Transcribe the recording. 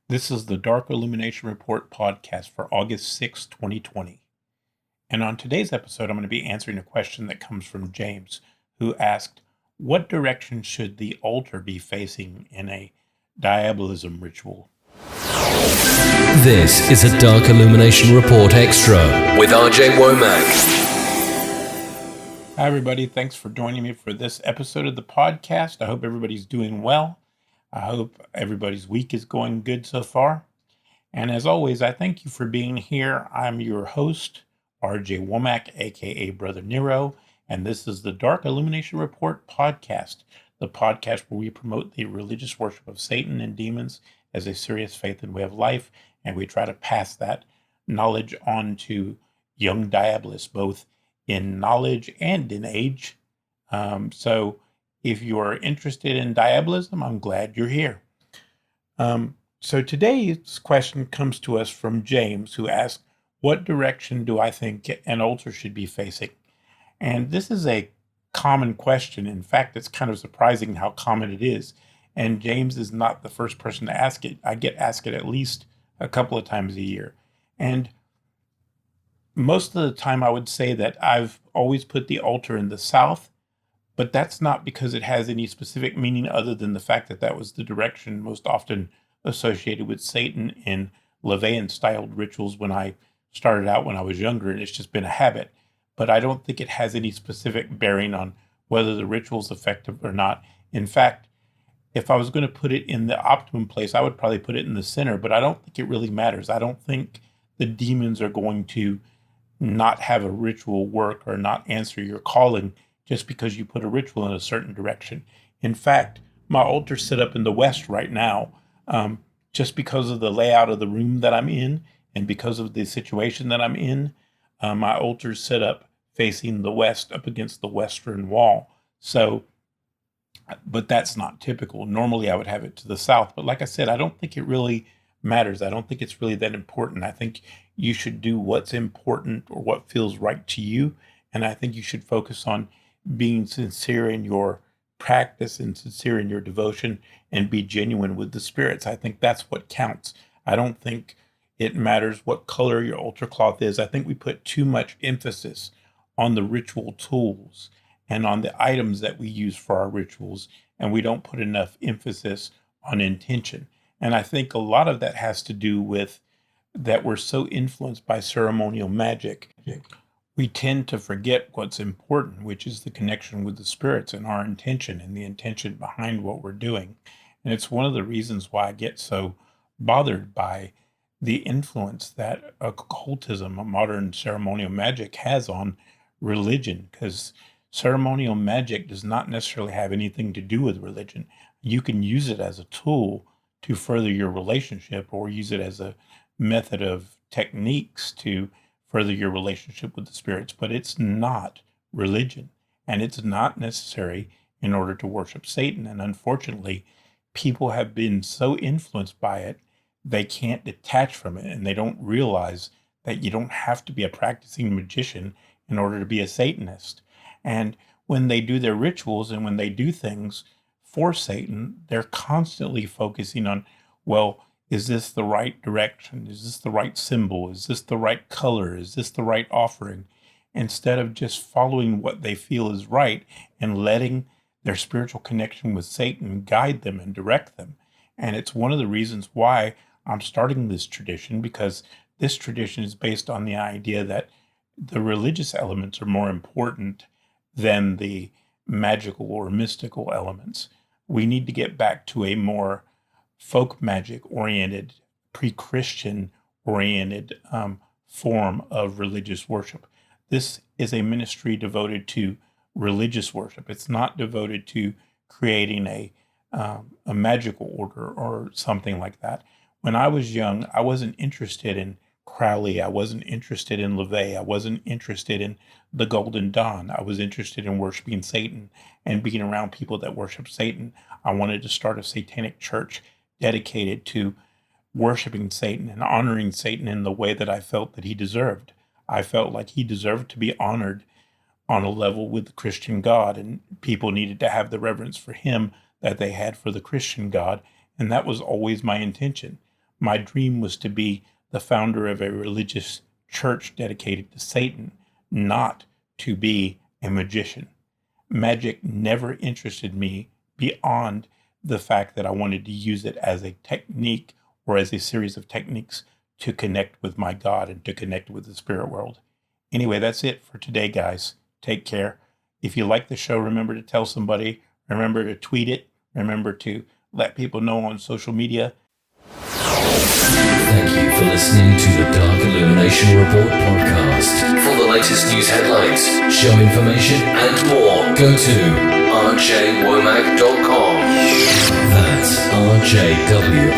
This is the Dark Illumination Report podcast for August 6, 2020. And on today's episode, I'm going to be answering a question that comes from James, who asked, what direction should the altar be facing in a diabolism ritual? This is a Dark Illumination Report Extra with RJ Womack. Hi, everybody. Thanks for joining me for this episode of the podcast. I hope everybody's doing well. I hope everybody's week is going good so far. And as always, I thank you for being here. I'm your host, RJ Womack, aka Brother Nero, and this is the Dark Illumination Report podcast, the podcast where we promote the religious worship of Satan and demons as a serious faith and way of life, and we try to pass that knowledge on to young diabolists, both in knowledge and in age. So if you're interested in diabolism, I'm glad you're here. So today's question comes to us from James, who asked, what direction do I think an altar should be facing? And this is a common question. In fact, it's kind of surprising how common it is. And James is not the first person to ask it. I get asked it at least a couple of times a year. And most of the time, I would say that I've always put the altar in the south, but that's not because it has any specific meaning other than the fact that that was the direction most often associated with Satan in LaVeyan-styled rituals when I started out when I was younger, and it's just been a habit. But I don't think it has any specific bearing on whether the ritual's effective or not. In fact, if I was going to put it in the optimum place, I would probably put it in the center, but I don't think it really matters. I don't think the demons are going to not have a ritual work or not answer your calling just because you put a ritual in a certain direction. In fact, my altar's set up in the west right now, just because of the layout of the room that I'm in and because of the situation that I'm in. My altar's set up facing the west, up against the western wall. So, but that's not typical. Normally I would have it to the south, but like I said, I don't think it really matters. I don't think it's really that important. I think you should do what's important or what feels right to you. And I think you should focus on being sincere in your practice and sincere in your devotion and be genuine with the spirits. I think that's what counts. I don't think it matters what color your altar cloth is. I think we put too much emphasis on the ritual tools and on the items that we use for our rituals, and we don't put enough emphasis on intention. And I think a lot of that has to do with that we're so influenced by ceremonial magic. We tend to forget what's important, which is the connection with the spirits and our intention and the intention behind what we're doing. And it's one of the reasons why I get so bothered by the influence that occultism, modern ceremonial magic, has on religion, because ceremonial magic does not necessarily have anything to do with religion. You can use it as a tool to further your relationship or use it as a method of techniques to further your relationship with the spirits, but it's not religion, and it's not necessary in order to worship Satan. And unfortunately, people have been so influenced by it, they can't detach from it, and they don't realize that you don't have to be a practicing magician in order to be a Satanist. And when they do their rituals and when they do things for Satan, they're constantly focusing on, well, is this the right direction? Is this the right symbol? Is this the right color? Is this the right offering? Instead of just following what they feel is right and letting their spiritual connection with Satan guide them and direct them. And it's one of the reasons why I'm starting this tradition, because this tradition is based on the idea that the religious elements are more important than the magical or mystical elements. We need to get back to a more folk magic oriented, pre-Christian oriented form of religious worship. This is a ministry devoted to religious worship. It's not devoted to creating a magical order or something like that. When I was young, I wasn't interested in Crowley. I wasn't interested in LaVey. I wasn't interested in the Golden Dawn. I was interested in worshiping Satan and being around people that worship Satan. I wanted to start a satanic church dedicated to worshiping Satan and honoring Satan in the way that I felt that he deserved. I felt like he deserved to be honored on a level with the Christian God, and people needed to have the reverence for him that they had for the Christian God, and that was always my intention. My dream was to be the founder of a religious church dedicated to Satan, not to be a magician. Magic never interested me beyond the fact that I wanted to use it as a technique or as a series of techniques to connect with my God and to connect with the spirit world. Anyway, that's it for today, guys. Take care. If you like the show, remember to tell somebody, remember to tweet it, remember to let people know on social media. Thank you for listening to the Dark Illumination Report podcast. For the latest news headlines, show information, and more, go to rjwomack.com. That's rjwomack.com.